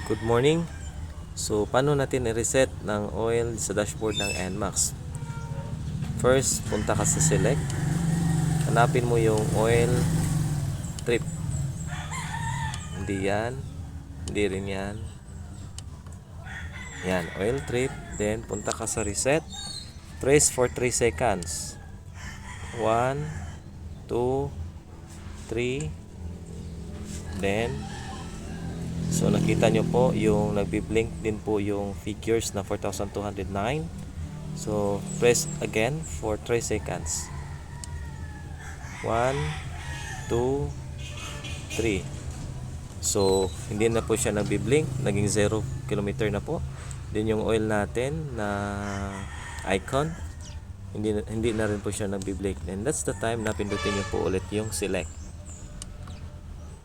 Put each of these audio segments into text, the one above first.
Good morning. So, paano natin i-reset ng oil sa dashboard ng NMAX? First, punta ka sa select. Hanapin mo yung oil trip. Hindi yan. Hindi rin yan. Yan, oil trip. Then, punta ka sa reset. Press for 3 seconds. 1, 2, 3. Then, so nakita nyo po yung nagbi-blink din po yung figures na 4,209. So press again for 3 seconds. 1, 2, 3. So hindi na po siya nagbi-blink, naging 0 kilometer na po. Then yung oil natin na icon, hindi na rin po siya nagbi-blink. And that's the time na pindutin nyo po ulit yung select.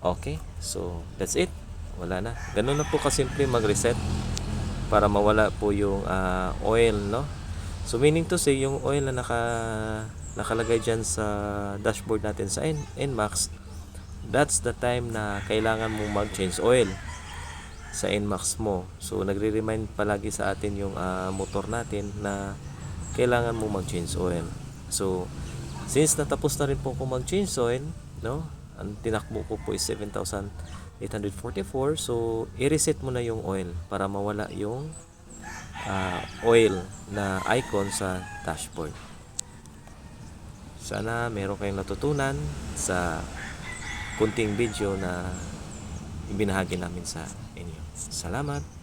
Okay, so that's it. Wala na. Ganun na po kasimple mag-reset para mawala po yung oil, no? So meaning to say, yung oil na nakalagay dyan sa dashboard natin sa NMAX, that's the time na kailangan mo mag-change oil sa NMAX mo. So nagre-remind palagi sa atin yung motor natin na kailangan mo mag-change oil. So since natapos na rin po ko mag-change oil, no? Ang tinakbo ko po is 7,844. So i-reset mo na yung oil para mawala yung oil na icon sa dashboard. Sana meron kayong natutunan sa kunting video na ibinahagi namin sa inyo. Salamat!